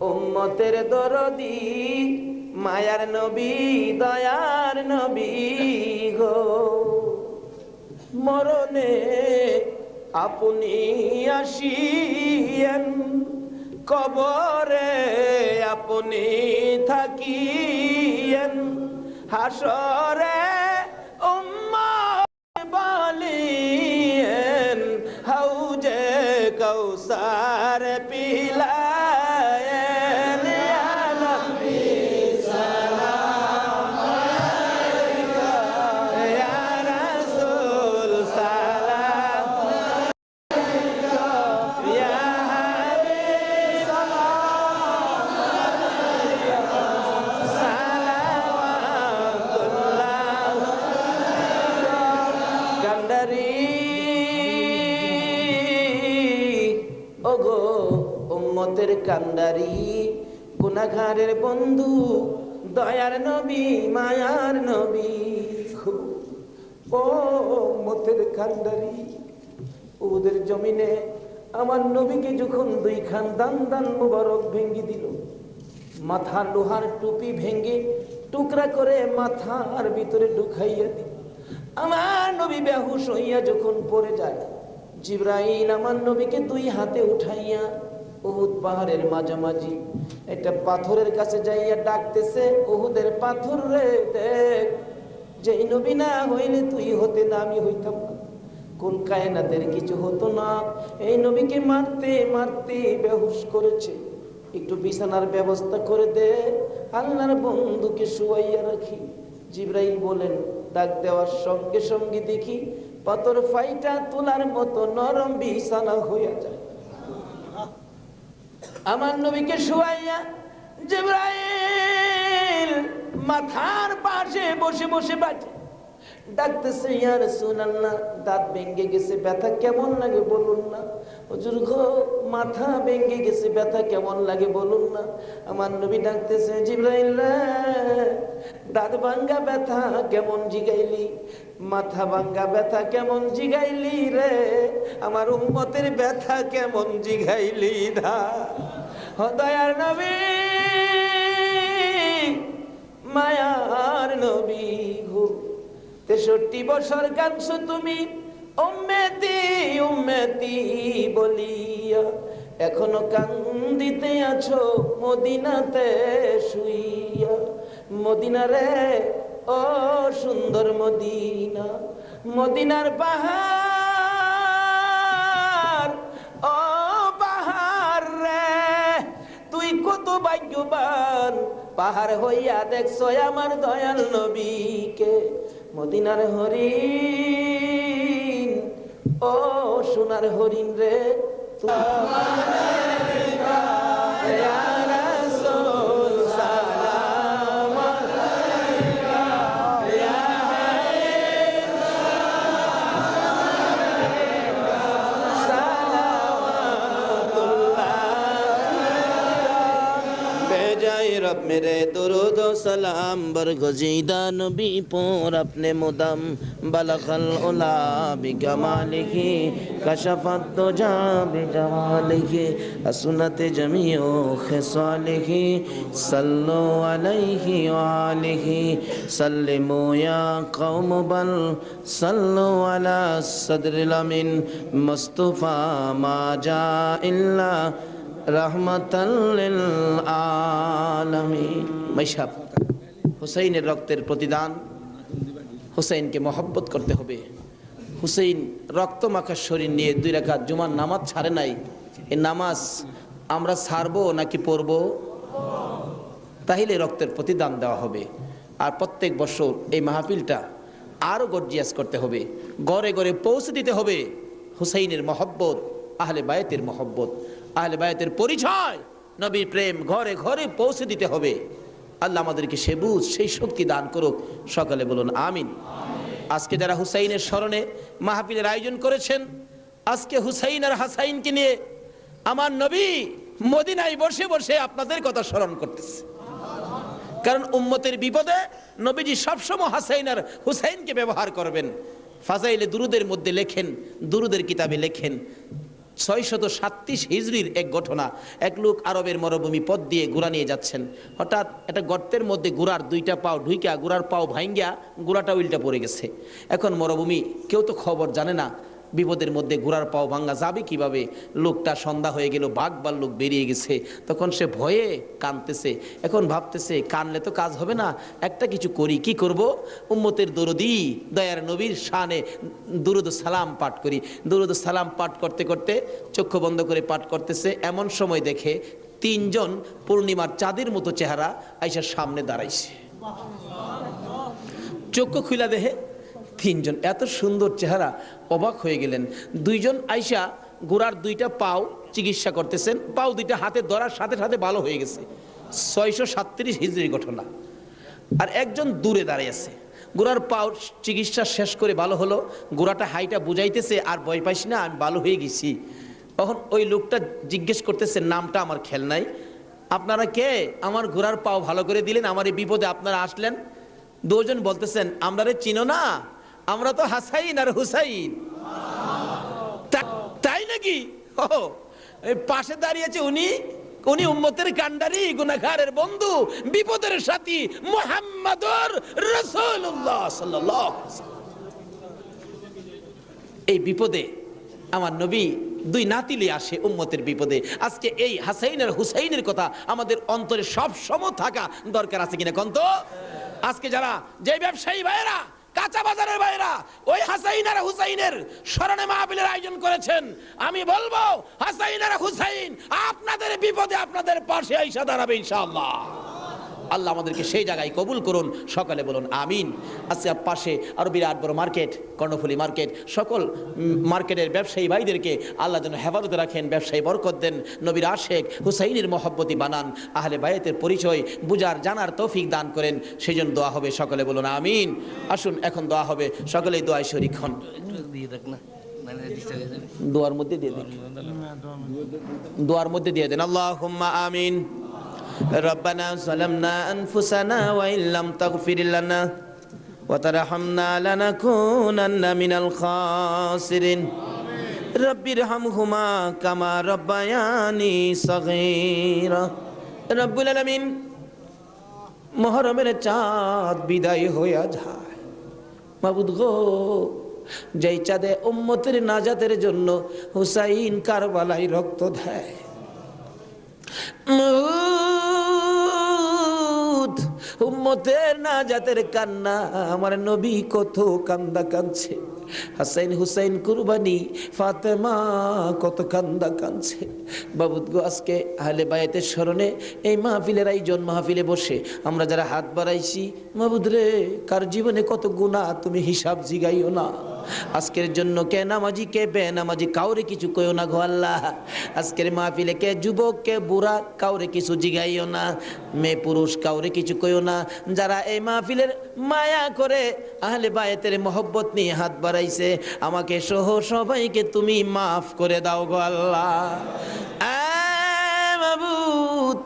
উম্মতের দরদি মায়ার নবী দয়ার নবী গো, মরণে আপনি আসিয়েন, কবরে আপনি থাকিয়েন, হাসরে উম্মত বলিয়েন, হাউজে কৌসার পিলা কান্ডারি গুনাহগারের বন্ধু দয়ার নবী মায়ার নবী, ও উম্মতের কান্ডারি, ওদের জমিনে আমার নবীকে যখন 2 খান দান দান মুবারক ভেঙ্গে দিল, মাথার লোহার টুপি ভেঙ্গে টুকরা করে মাথার ভিতরে ঢুকাইয়া দিল, আমার নবী বেহুশ হইয়া যখন পড়ে যায়, জিবরাইল আমার নবীকে 2 হাতে উঠাইয়া উহুদ পাহাড়ের মাঝামাঝি একটা পাথরের কাছে যাইয়া ডাকতেছে, উহুদের পাথর রে দেখ, যে নবী না হইলে তুই হতে না, আমি হইতাম না, কোন কায়নাতের কিছু হতো না, এই নবীকে মারতে মারতে বেহুশ করেছে, একটু বিছানার ব্যবস্থা করে দে, আল্লাহর বন্ধুকে শুয়াইয়া রাখি। জিবরাইল বলেন, ডাক দেওয়ার সঙ্গে সঙ্গে দেখি পাথর ফাইটা তোলার মতো নরম বিছানা হইয়া যায়। আমার নবীকে শুয়াইয়া জিবরাইল মাথার পাশে বসে বসে বাজে ডাকতেছে, ইয়া রাসূলুল্লাহ, দাঁত ভেঙে গেছে, ব্যথা কেমন লাগে বলুন না। হুজুর গো, মাথা ভেঙে গেছে, ব্যথা কেমন লাগে বলুন না। আমার নবী ডাকতেছে, জিবরাইল রে, দাঁত ভাঙ্গা ব্যথা কেমন জিগাইলি, মাথা ভাঙ্গা ব্যথা কেমন জিগাইলি রে, আমার উম্মতের ব্যথা কেমন জিগাইলি না। দয়ার নবী মায়ার নবী গো, 63 বছর কাঁদছো তুমি উম্মতি উম্মতি বলিয়া, এখনো কান্দিতে আছো মদিনাতে শুইয়া। মদিনা রে ও সুন্দর মদিনা, মদিনার পাহাড়, ও পাহাড় রে তুই কত ভাগ্যবান, পাহাড় হইয়া দেখছো আমার দয়াল নবীকে। মদিনার হরিণ, ও সোনার হরিণ রে, ইয়া রাসূল সালাম रब मेरे दुरूद व सलाम बरगुज़ीदा नबी पर अपने मुदम बलगल उला बिकमालिही कशफत दुजा बिजमालिही हसनत जमीउ खिसालिही सल्लु अलैहि व आलिही सल्लिमू या कौम बल सल्लु अला सदरिल अमीन मुस्तफा मा जा इल्ला रहमताल लिल आलामीन। মাইশাব হুসাইনের রক্তের প্রতিদান, হুসাইনকে মহব্বত করতে হবে। হুসাইন রক্ত মাখা শরীর নিয়ে 2 রাকাত জুমার নামাজ ছাড়ে নাই। এই নামাজ আমরা ছাড়বো নাকি পড়বো? তাহলে রক্তের প্রতিদান দেওয়া হবে। আর প্রত্যেক বছর এই মাহফিলটা আরো গর্জিয়াস করতে হবে, ঘরে ঘরে পৌঁছে দিতে হবে হুসাইনের মহব্বত, আহলে বায়তের মহব্বত, আহলে বায়তের পরিচয়, নবীর প্রেম ঘরে ঘরে পৌঁছে দিতে হবে। আল্লাহ আমাদেরকে সে বুঝ, সেই শক্তি দান করুক। সকালে বলুন আমিন। আজকে যারা হুসাইনের স্মরণে মাহফিলের আয়োজন করেছেন, আজকে হুসাইন আর হাসাইনকে নিয়ে আমার নবী মদিনায় বসে বসে আপনাদের কথা স্মরণ করতেছে। কারণ উম্মতের বিপদে নবীজি সবসময় হাসাইন আর হুসাইনকে ব্যবহার করবেন। ফাজাইলে দুরুদের মধ্যে লেখেন, দুরুদের কিতাবে লেখেন 637 হিজরির এক ঘটনা। এক লোক আরবের মরুভূমি পথ দিয়ে ঘোড়া নিয়ে যাচ্ছেন। হঠাৎ একটা গর্তের মধ্যে ঘোড়ার 2টা পাও ঢুইকা, ঘোড়ার পাও ভাঙ্গিয়া ঘোড়াটা উল্টা পড়ে গেছে। এখন মরুভূমি, কেউ তো খবর জানে না, বিপদের মধ্যে ঘোড়ার পাও ভাঙ্গা যাবে কিভাবে। লোকটা সন্ধ্যা হয়ে গেল, বাঘ ভাল্লুক বেরিয়ে গেছে। তখন সে ভয়ে কাঁদতেছে। এখন ভাবতেছে কানলে তো কাজ হবে না, একটা কিছু করি। কি করব? উম্মতের দরদি দয়ার নবীর শানে দুরুদ সালাম পাঠ করি। দুরুদ সালাম পাঠ করতে করতে চক্ষু বন্ধ করে পাঠ করতেছে। এমন সময় দেখে 3 জন পূর্ণিমার চাঁদের মতো চেহারা আইসার সামনে দাঁড়াইছে। চক্ষু খুলা দেখে 3 জন এত সুন্দর চেহারা, অবাক হয়ে গেলেন। 2 জন আইসা ঘোড়ার 2টা পাও চিকিৎসা করতেছেন। পাও 2টা হাতে ধরার সাথে সাথে ভালো হয়ে গেছে। 637 হিজরির ঘটনা। আর একজন দূরে দাঁড়িয়ে আছে। ঘোড়ার পাও চিকিৎসা শেষ করে ভালো হলো, ঘোড়াটা হাইটা বুঝাইতেছে আর ভয় পাইস না, আমি ভালো হয়ে গেছি। তখন ওই লোকটা জিজ্ঞেস করতেছে, নামটা আমার খেয়াল নাই, আপনারা কে? আমার ঘোড়ার পাও ভালো করে দিলেন, আমার এই বিপদে আপনারা আসলেন। 2 জন বলতেছেন, আমরা রে চিনো না, আমরা তো হাসাইন আর হুসাইন। তাই নাকি? পাশে দাঁড়িয়েছে উনি উম্মতের কান্ডারি, গুনাহগারের বন্ধু, বিপদের সাথী মুহাম্মদুর রাসূলুল্লাহ সাল্লাল্লাহু আলাইহি ওয়াসাল্লাম। এই বিপদে আমার নবী 2 নাতিলে আসে উম্মতের বিপদে। আজকে এই হাসাইন আর হুসাইনের কথা আমাদের অন্তরে সব সময় থাকা দরকার আছে কিনা কোন তো? আজকে যারা যে ব্যবসায়ী ভাইয়েরা, কাঁচা বাজারের ভাইয়েরা ওই হাসাইন আর হুসাইনের স্মরণে মাহফিলের আয়োজন করেছেন, আমি বলবো হাসাইন আর হুসাইন আপনাদের বিপদে আপনাদের পাশে আইসা দাঁড়াবে ইনশাআল্লাহ। আল্লাহ আমাদেরকে সেই জায়গায় কবুল করুন। সকালে বলুন আমিন। আজকে পাশে আরো বিরাট বড় মার্কেট, কর্ণফুলী মার্কেট, সকল মার্কেটের ব্যবসায়ী ভাইদেরকে আল্লাহ যেন হেফাজতে রাখেন, ব্যবসায়ী বরকত দেন, নবীর আশেক হুসাইনের মহব্বতি বানান, আহলে বায়তের পরিচয় বুঝার জানার তৌফিক দান করেন। সেই জন্য দোয়া হবে। সকলে বলুন আমিন। আসুন এখন দোয়া হবে, সকলেই দোয়ায় শরীক হন। দোয়ার মধ্যে দিয়ে দিন, দোয়ার মধ্যে দিয়ে দেন। আল্লাহুম্মা আমিন। ربنا ظلمنا أنفسنا وإن لم تغفر لنا وترحمنا لنكونن من الخاسرين رب ارحمهما كما ربياني صغيرا رب العالمين। মুহররমের চাঁদ বিদায় হইয়া যায়, মাবুদ গো, যেই চাঁদে উম্মতের নাজাতের জন্য হুসাইন কারবালায় রক্ত দেয়, উম্মতের নাজাতের কান্না আমার নবী কত কান্দা কাঁদছে। হাসাইন হুসাইন কুরবানি ফাতেমা কত কান্দা কাঁদছে। বাবুদ গো, আজকে আহলে বায়াতের স্মরণে এই মাহফিলের আয়োজন, মাহফিলে বসে আমরা যারা হাত বাড়াইছি, মাবুদ রে, কার জীবনে কত গুনাহ তুমি হিসাব জিগাইও না। আজকের জন্য কে নামাজি কে বেনামাজি কাউরে কিছু কইও না গো আল্লাহ। আজকের মাহফিলে কে যুবক কে বুড়া কাউরে কিছু জিগাইও না, মেয়ে পুরুষ কাউরে কিছু কইও না। যারা এই মাহফিলের মায়া করে আহলে বায়াতের মহব্বত নিয়ে হাত বাড়াইছে, আমাকে সহ সবাইকে তুমি মাফ করে দাও গো আল্লাহ। মাবুদ,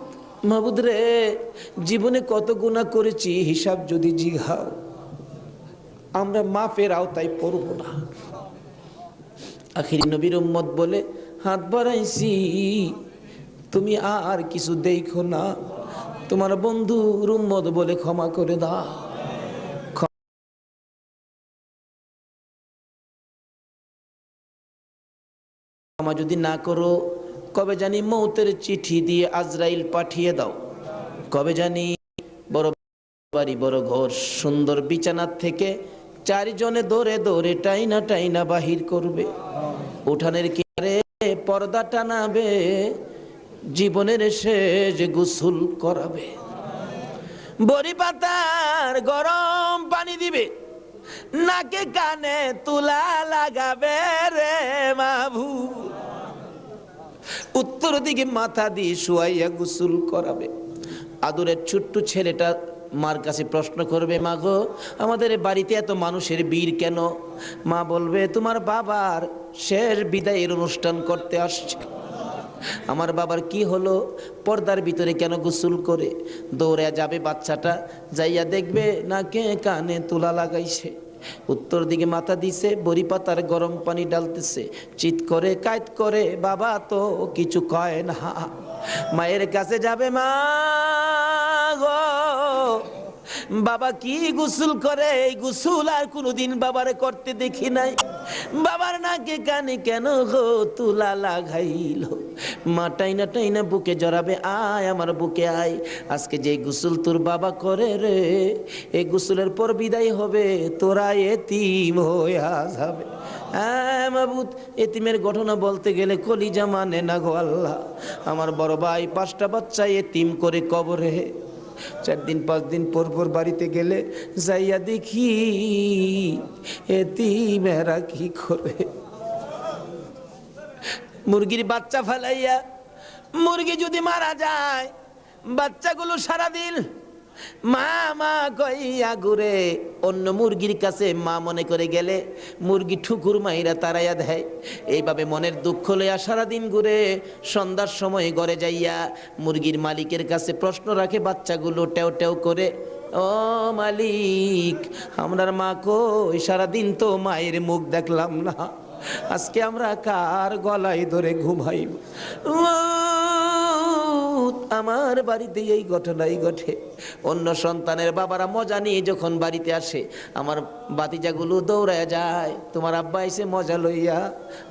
মাবুদ রে, জীবনে কত গুনাহ করেছি হিসাব যদি জিঘাও, আমরা মাফের আওতায় পড়ব না। আখির নবীর উম্মত বলে হাত বাড়াইছি, তুমি আর কিছু দেখো না, তোমার বন্ধুর উম্মত বলে ক্ষমা করে দাও। ক্ষমা যদি না করো, কবে জানি মৌতের চিঠি দিয়ে আজরাইল পাঠিয়ে দাও। কবে জানি বড় বাড়ি, বড় ঘর, সুন্দর বিছানার থেকে চারজনে দৌড়ে দৌড়ে টাইনা টাইনা বাহির করবে। উঠানের কিনারে পর্দা টানাবে, জীবনের শেষ গোসল করাবে। বড়ি পাতার গরম পানি দিবে, নাকে কানে তুলা লাগাবে রে মাবু। উত্তর দিকে মাথা দিয়ে শুয়াইয়া গোসল করাবে। আদরের ছোট্ট ছেলেটা মার কাছে প্রশ্ন করবে, মা গো, আমাদের বাড়িতে এত মানুষের ভিড় কেন? মা বলবে, তোমার বাবার শেষ বিদায়ের অনুষ্ঠান করতে আসছে। আমার বাবার কি হলো? পর্দার ভিতরে কেন গোসল করে? দৌড়ে যাবে বাচ্চাটা, যাইয়া দেখবে নাকে কানে তুলা লাগাইছে। উত্তর দিকে মাথা দিছে, বড়ি পাতার গরম পানি ডালতেছে, চিৎ করে কাইত করে, বাবা তো কিছু কয় না। মায়ের কাছে যাবে, মা গো, বাবা কি গোসল করে? এই গোসল আর কোনোদিন বাবারে করতে দেখি নাই। বাবার নাকে কানে কেন গো তুলা লাগাইল? মা টাইনা টাইনা বুকে জড়াবে, আয় আমার বুকে আয়, আজকে যে গোসল তোর বাবা করে রে, এই গোসলের পর বিদায় হবে, তোরা এতিম হইয়া যাবে। হ্যাঁ মাবুদ, এতিমের ঘটনা বলতে গেলে কলিজা মানে না গো আল্লাহ। আমার বড় ভাই 5টা বাচ্চা এতিম করে কবরে। 4 দিন 5 দিন পর পর বাড়িতে গেলে যাইয়া দেখি এতিমেরা কি করে। মুরগির বাচ্চা ফেলাইয়া, মুরগি যদি মারা যায়, বাচ্চাগুলো সারাদিন মা মা কইয়া ঘুরে। অন্য মুরগির কাছে মা মনে করে গেলে মুরগি ঠুকুর মাইরা তাড়াইয়া দেয়। এইভাবে মনের দুঃখ লইয়া সারাদিন ঘুরে। সন্ধ্যার সময় ঘরে যাইয়া মুরগির মালিকের কাছে প্রশ্ন রাখে বাচ্চাগুলো টেও টেও করে, ও মালিক, আমরার মা কই? সারাদিন তো মায়ের মুখ দেখলাম না, আজকে আমরা কার গলায় ধরে ঘুমাইব? আমার বাড়িতে এই ঘটনাই ঘটে। অন্য সন্তানের বাবারা মজা নিয়ে যখন বাড়িতে আসে, আমার বাতিজাগুলো দৌড়ায় যায়, তোমার আব্বা এসে মজা লইয়া,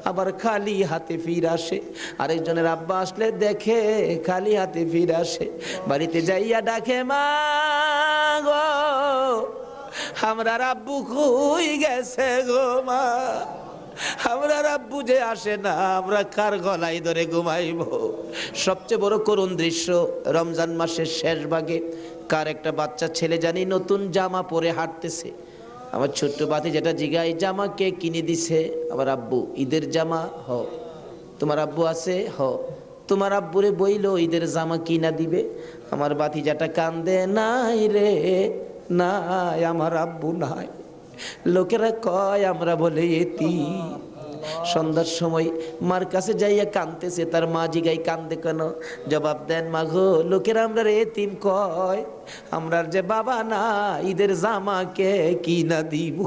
আবার খালি হাতে ফিরে আসে। আরেকজনের আব্বা আসলে দেখে খালি হাতে ফিরে আসে। বাড়িতে যাইয়া ডাকে, মা গো, আমরা আব্বু কই গেছে গো মা? আমরা আব্বু যে আসে না, আমরা কার গলায় ধরে ঘুমাইব? সবচেয়ে বড় করুণ দৃশ্য, রমজান মাসের শেষ ভাগে কার একটা বাচ্চা ছেলে জানি নতুন জামা পরে হাঁটতেছে। আমার ছোট্ট বাতি যেটা জিগাই, জামা কে কিনে দিছে? আমার আব্বু। ঈদের জামা? হ। তোমার আব্বু আছে? হ। তোমার আব্বুরে বইলো ঈদের জামা কিনা দিবে। আমার বাতি যেটা কান্দে, নাই রে নাই, আমার আব্বু নাই। লোকেরা কয় আমরা বলে এতিম। সন্ধ্যার সময় মার কাছে যাইয়া কাঁদতেছে, তার মা জিগাই কান্দে কেন? জবাব দেন, মা গো, লোকেরা আমরা এতিম কয়, আমরার যে বাবা না, ঈদের জামা কে কিনা দিব?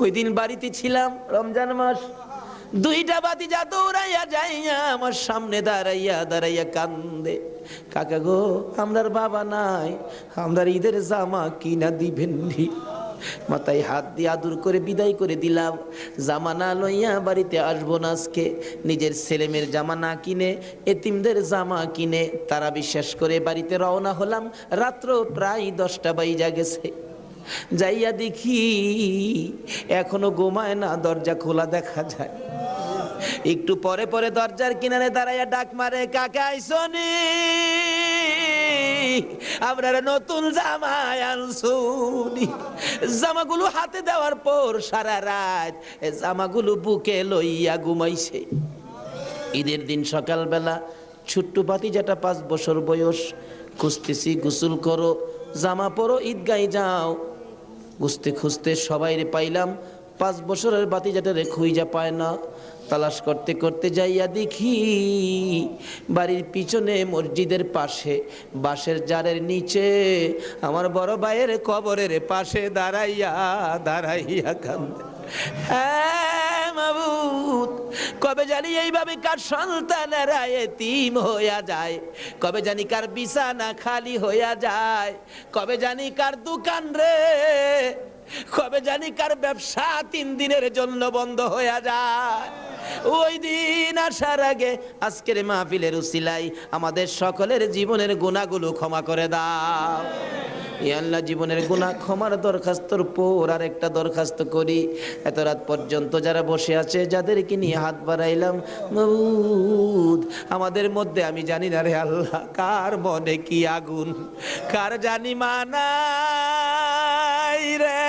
ওই দিন বাড়িতে ছিলাম, রমজান মাস, 2টা বাতিজা দৌড়াইয়া যাইয়া আমার সামনে দাঁড়াইয়া দাঁড়াইয়া কান্দে, কাকা গো, আমরার বাবা নাই, আমরার ঈদের জামা কিনা দিবেন নি? মাথায় হাত দিয়ে আদর করে বিদায় করে দিলাম। জামা না লইয়া বাড়িতে আসবো না আজকে। নিজের ছেলেমেয়ের জামা না কিনে এতিমদের জামা কিনে তারা বিশ্বাস করে বাড়িতে রওনা হলাম। রাত্র প্রায় 10টা বাইজা গেছে। যাইয়া দেখি এখনো ঘুমায় না, দরজা খোলা দেখা যায়। একটু পরে পরে দরজার কিনারে দাঁড়াইয়া ডাক মারে, কাকা আইসনি? আপনারা নতুন জামা আনছুনি। জামাগুলো হাতে দেওয়ার পর সারা রাত জামাগুলো বুকে লইয়া ঘুমাইছে। ঈদের দিন সকালবেলা ছোট্ট ভাতিজাটা 5 বছর বয়স, খুঁজতেছি, গোসল করো, জামা পরো, ঈদগায় যাও। খুঁজতে খুঁজতে সবাই পাইলাম, 5 বছরের ভাতিজাটারে খুঁজা পায় না। তালাশ করতে করতে যাইয়া দেখি বাড়ির পিছনে মসজিদের পাশে বাঁশের জারের নিচে আমার বড় ভাইয়ের কবরের পাশে দাঁড়াইয়া দাঁড়াইয়া কান্দে। হ্যাঁ মাবুদ, কবে জানি এইভাবে কার সন্তানেরা এতিম হইয়া যায়, কবে জানি কার বিছানা খালি হইয়া যায়, কবে জানি কার দোকান রে, কবে জানি কার ব্যবসা 3 দিনের জন্য বন্ধ হইয়া যায়। ওই দিন আসার আগে আজকের মাহফিলের উসিলায় আমাদের সকলের জীবনের গুনাহগুলো ক্ষমা করে দাও। ইয়া আল্লাহ, জীবনের গুনাহ ক্ষমার দরখাস্তর পর আর একটা দরখাস্ত করি, এত রাত পর্যন্ত যারা বসে আছে যাদেরকে নিয়ে হাত বাড়াইলাম মাবুদ, আমাদের মধ্যে আমি জানি না রে আল্লাহ কার মনে কি আগুন, কার জানি মানাই রে,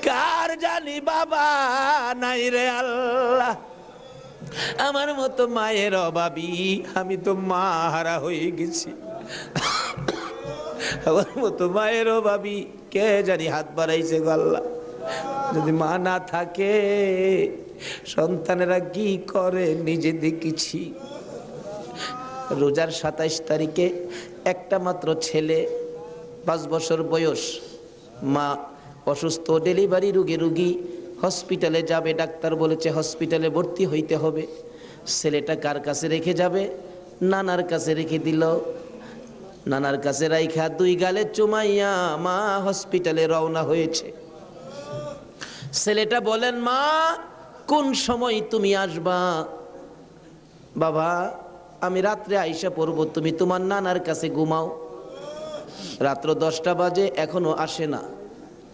কার জানি বাবা নাই রে আল্লাহ। আমার মতো মায়ের অভাবী, আমি তো মা হারা হয়ে গেছি। আমার মতো মায়ের অভাবী কে জানি হাত বাড়াইছে গো আল্লাহ। যদি মা না থাকে সন্তানেরা কি করে নিজে দেখেছি। রোজার 27 তারিখে একটা মাত্র ছেলে, 5 বছর বয়স, মা অসুস্থ, ডেলিভারি রুগী, হসপিটালে যাবে, ডাক্তার বলেছে হসপিটালে ভর্তি হইতে হবে। ছেলেটা কার কাছে রেখে যাবে? নানার কাছে রেখে দিল। নানার কাছে রাইখা 2 গালে চুমাইয়া মা হসপিটালে রওনা হয়েছে। ছেলেটা বলেন, মা কোন সময় তুমি আসবা? বাবা আমি রাত্রে আইসা পড়বো, তুমি তোমার নানার কাছে ঘুমাও। রাত্র 10টা বাজে, এখনো আসে না।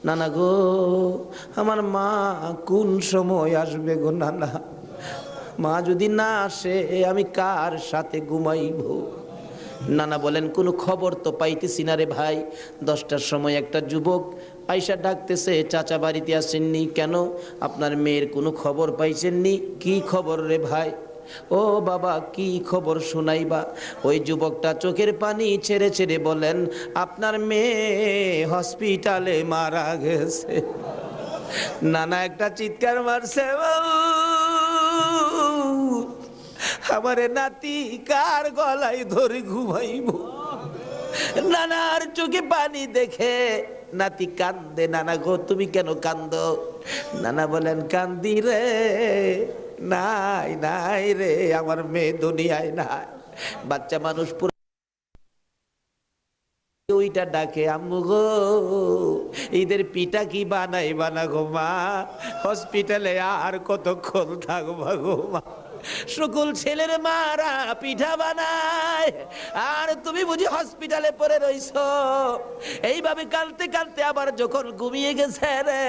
নানা গো, আমার মা কোন সময় আসবে গো নানা? মা যদি না আসে আমি কার সাথে ঘুমাইব? নানা বলেন, কোনো খবর তো পাইতেছি না রে ভাই। 10টার সময় একটা যুবক আইসা ডাকতেছে, চাচা বাড়িতে আসেননি কেন? আপনার মেয়ের কোনো খবর পাইছেননি? কি খবর রে ভাই? ও বাবা কি খবর শোনাইবা? ওই যুবকটা চোখের পানি ছেড়ে ছেড়ে বলেন, আপনার মেয়ে হসপিটালে মারা গেছে। নানা একটা চিৎকার মারছে, আমারে নাতি কার গলায় ধরে ঘুমাইব? নানার চোখে পানি দেখে নাতি কান্দে। নানা গো তুমি কেন কান্দো? নানা বলেন, কান্দি রে, নাই নাই রে, আমার মেয়ে দুনিয়ায় নাই। বাচ্চা মানুষ ওইটা ডাকে, আম্মু গো ঈদের পিঠা কি বানাই বানা গো মা, হসপিটালে আর কতক্ষণ থাকবা গো মা? সকল ছেলের মারা পিঠা বানায় আর তুমি বুঝি হসপিটালে পড়ে রইছো। এইভাবে কাঁদতে কাঁদতে আবার যখন ঘুমিয়ে গেছে রে,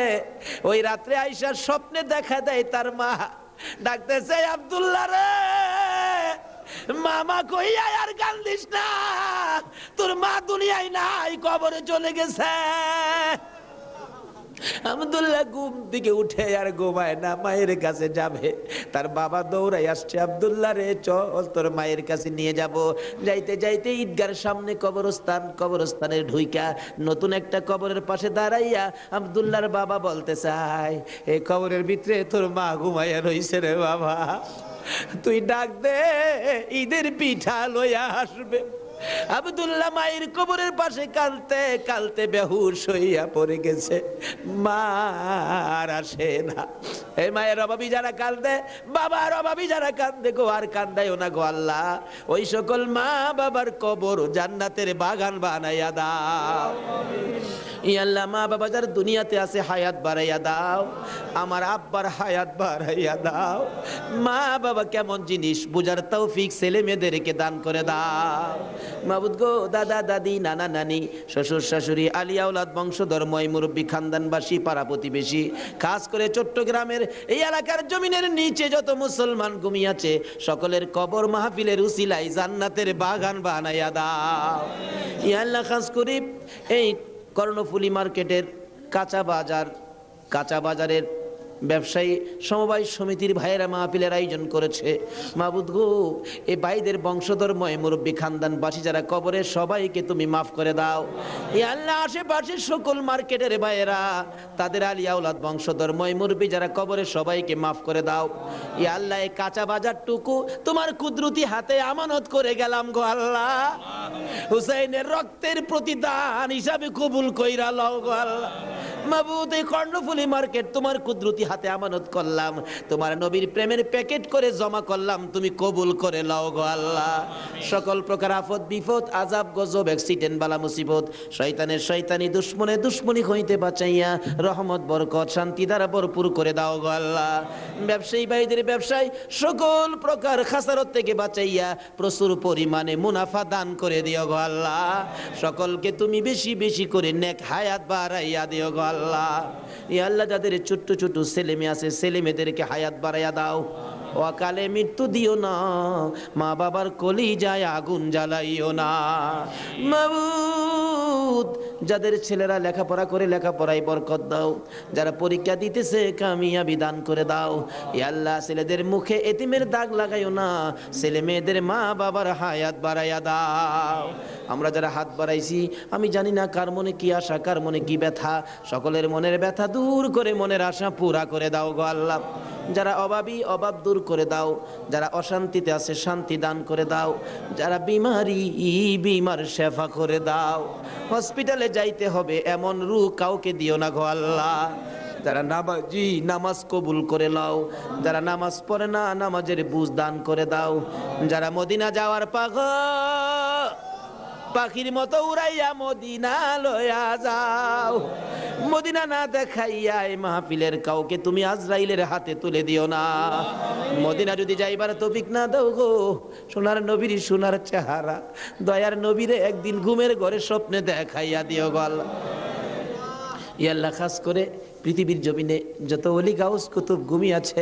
ওই রাত্রে আইসার স্বপ্নে দেখা দেয় তার মা ডাকতেছে, আব্দুল্লাহ রে মামা কইয়া আর কান্দিস না, তোর মা দুনিয়ায় নাই, কবরে চলে গেছে। আব্দুল্লাহ ঘুম থেকে উঠে আর ঘুমায় না, মায়ের কাছে যাবে। তার বাবা দৌড়াই আসছে, আব্দুল্লাহ রে চল তোর মায়ের কাছে নিয়ে যাব। যাইতে যাইতে ঈদগার সামনে কবরস্থান, কবরস্থানের ঢুইকা নতুন একটা কবরের পাশে দাঁড়াইয়া আব্দুল্লাহর বাবা বলতে চায়, এই কবরের ভিতরে তোর মা ঘুমাইয়া রইছে রে বাবা, তুই ডাক দে ঈদের পিঠা লইয়া আসবে। আব্দুল্লাহ মায়ের কবরের পাশে কালতে কালতে বেহুশ হইয়া পড়ে গেছে। মা আর আসে না। এই মায়ের অভাবী যারা কান্দে, বাবার অভাবী যারা কান্দে গো, আর কান্দাইও না গো আল্লাহ। ওই সকল মা বাবার কবর জান্নাতের বাগান বানাইয়া দাও। ই আল্লাহ, মা বাবা যারা দুনিয়াতে আছে হায়াত বাড়াইয়া দাও, আমার আব্বার হায়াত বাড়াইয়া দাও। মা বাবা কেমন জিনিস বুঝার তৌফিক ছেলে মেয়েদেরকে দান করে দাও। মাবুদ গো, দাদা দাদি, নানা নানি, শ্বশুর শাশুড়ি, আলিয়া আওলাদ, বংশধর, ময় মুরব্বী, খানদানবাসী, পাড়া প্রতিবেশী, খাস করে চট্টগ্রামের এই এলাকার জমিনের নিচে যত মুসলমান ঘুমিয়ে সকলের কবর মাহফিলের উসিলায় জান্নাতের বাগান বানাইয়া দাও। ইয়া আল্লাহ, খাস করে এই কর্ণফুলী মার্কেটের কাঁচা বাজারের ব্যবসায়ী সমবায় সমিতির ভাইয়েরা মাহফিলের আয়োজন করেছে। মাবুদ গো, এই ভাইদের বংশধর্ময় মুরব্বী খানদানবাসী যারা কবরে, সবাইকে তুমি মাফ করে দাও। এই আল্লাহ আশেপাশের সকল মার্কেটের ভাইয়েরা, তাদের আলিয়া আওলাদ বংশধর্ময় মুরব্বী যারা কবরে, সবাইকে মাফ করে দাও। এই আল্লাহ এই কাঁচা বাজারটুকু তোমার কুদরতি হাতে আমানত করে গেলাম গো আল্লাহ। হুসাইনের রক্তের প্রতিদান হিসাবে কবুল কইরা লও গো আল্লাহ। মাবুদ, এই কর্ণফুলী মার্কেট তোমার কুদরতি হাতে আমানত করলাম, তোমার নবীর প্রেমের প্যাকেট করে জমা করলাম, তুমি কবুল করে লও গো আল্লাহ। সকল প্রকার আফত বিপদ, আযাব গজব, অ্যাক্সিডেন্ট, বালা মুসিবত, শয়তানের শয়তানি, দুশ্মনে দুশ্মনী হইতে বাঁচাইয়া রহমত বরকত শান্তি দ্বারা ভরপুর করে দাও গো আল্লাহ। ব্যবসায়ী ভাইদের ব্যবসায় সকল প্রকার খাসারত থেকে বাঁচাইয়া প্রচুর পরিমাণে মুনাফা দান করে দিও গো আল্লাহ। সকলকে তুমি বেশি বেশি করে নেক হায়াত বাড়াইয়া দিও গো আল্লাহ। ইয়া আল্লাহ, যাদের ছোট্ট ছোট ছেলে মেয়ে আছে, ছেলে মেয়েদেরকে হায়াত বাড়াইয়া দাও, অকালে মৃত্যু দিও না, মা বাবার কলিজায় আগুন জ্বালাইও না। মাবুদ, যাদের ছেলেরা লেখাপড়া করে লেখাপড়ায় বরকত দাও, যারা পরীক্ষা দিতেছে কামিয়াবি দান করে দাও। ইয়া আল্লাহ, ছেলেদের মুখে এতিমের দাগ লাগাইও না, ছেলে মেয়েদের মা বাবার হায়াত বাড়াইয়া দাও। আমরা যারা হাত বাড়াইছি, আমি জানি না কার মনে কি আশা, কার মনে কি ব্যথা, সকলের মনের ব্যথা দূর করে মনের আশা পুরা করে দাও গো আল্লাহ। যারা অভাবী, অভাব দূর করে দাও, যারা অশান্তিতে আছে শান্তি দান করে দাও, যারা বিমারি, বিমার শেফা করে দাও। হসপিটালে যাইতে হবে এমন রূহ কাউকে দিও না গো আল্লাহ। যারা নামাজি, নামাজ কবুল করে নাও, যারা নামাজ পড়ে না, নামাজের বুঝ দান করে দাও। যারা মদিনা যাওয়ার পাগল, পাখির মতো উড়াইয়া মদিনা লয়া যাও, মদিনা না দেখাইয়া এই মাহফিলের কাউকে তুমি আজরাইলের হাতে তুলে দিও না। মদিনা যদি যাইবার তৌফিক না দাও গো, সোনার নবীর সোনার চেহারা, দয়ার নবীরে একদিন ঘুমের ঘরে স্বপ্নে দেখাইয়া দিও গো আল্লাহ। ইয়া আল্লাহ, খাস করে পৃথিবীর জমিনে যত ওলি গাউস কুতুব গুমি আছে,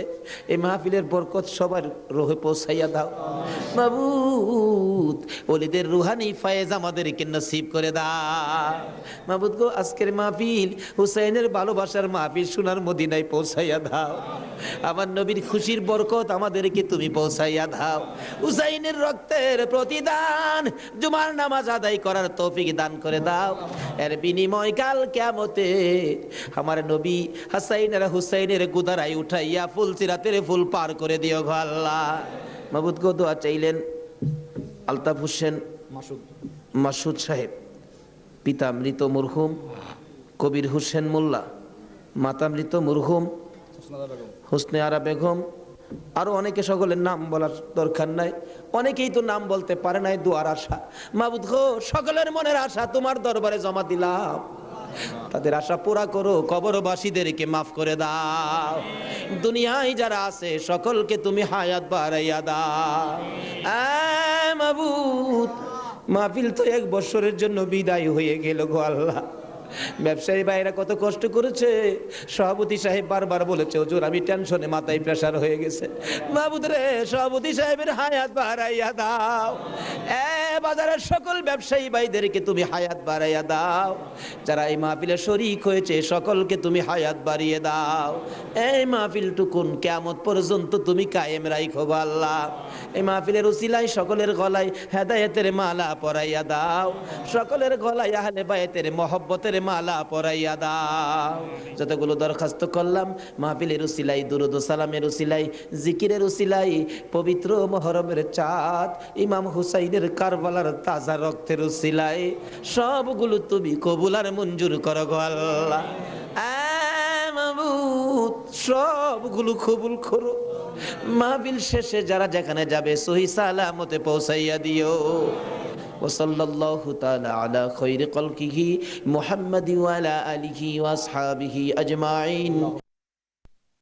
এই মাহফিলের বরকত সবার রোহে পৌঁছাইয়া দাও মাবুদ। ওলিদের রুহানি ফায়েজ আমাদেরকে নসিব করে দাও মাবুদ গো। আজকের মাহফিল হুসাইনের ভালোবাসার মাহফিল, সোনার মদিনায় পৌঁছাইয়া দাও। আমার নবীর খুশির বরকত আমাদেরকে তুমি পৌঁছাইয়া দাও। হুসাইনের রক্তের প্রতিদান, জুমার নামাজ আদায় করার তৌফিক দান করে দাও। এর বিনিময় কাল কিয়ামতে আমার নবী হাসাইন আর হুসাইনের গুদারাই উঠাইয়া ফুল সিরাতের ফুল পার করে দিও গো আল্লাহ। মাবুদ গো, দোয়া চাইলেন আলতাফ হোসেন মাসুদ সাহেব, পিতা মৃত মরহুম কবির হোসেন মোল্লা, মাতা মৃত মরহুম হোসনে আরা বেগম, আরো অনেকে, সকলের নাম বলার দরকার নাই, অনেকেই তো নাম বলতে পারে নাই। দোয়ার আশা মাবুদ গো, সকলের মনের আশা তোমার দরবারে জমা দিলাম, তাদের আশা পুরা করো, কবরবাসীদেরকে মাফ করে দাও। দুনিয়ায় যারা আছে সকলকে তুমি হায়াত বাড়াইয়া দাও মাবুদ। মাহফিল তো 1 বছরের জন্য বিদায় হয়ে গেল গো আল্লাহ। ব্যবসায়ী ভাইরা কত কষ্ট করেছে, সভাপতি সাহেব বারবার বলেছে হুজুর আমি টেনশনে মাথায় প্রেসার হয়ে গেছে। মাহবুদ রে, সভাপতি সাহেবের হায়াত বাড়াইয়া দাও। বাজারের সকল ব্যবসায়ী ভাইদেরকে তুমি হায়াত বাড়াইয়া দাও। যারা এই মাহফিলে শরীক হয়েছে সকলকে তুমি হায়াত বাড়িয়ে দাও। এই মাহফিলটুকুন কিয়ামত পর্যন্ত তুমি কায়েম রাখো গো আল্লাহ। এই মাহফিলের উসিলায় সকলের গলায় হেদায়েতের মালা পরাইয়া দাও, সকলের গলায় আহলে বায়তের মহব্বতের মালা পরাইয়া দাও। যতগুলো দরখাস্ত করলাম মাহফিলের উসিলাই, দুরুদ ও সালামের উসিলাই, জিকিরের উসিলাই, পবিত্র মুহররমের চাঁদ ইমাম হুসাইনের কারবালার তাজা রক্তের উসিলাই, সবগুলো তুমি কবুল আর মঞ্জুর করো গো আল্লাহ। মাবুদ, সবগুলো কবুল করো। মাহফিল শেষে যারা যেখানে যাবে সহি সালামতে পৌঁছাইয়া দিও। ওয়াসাল্লাল্লাহু তাআলা আলা খায়রি খালকিহি মুহাম্মাদি ওয়া আলা আলিহি ওয়া আসহাবিহি আজমাইন।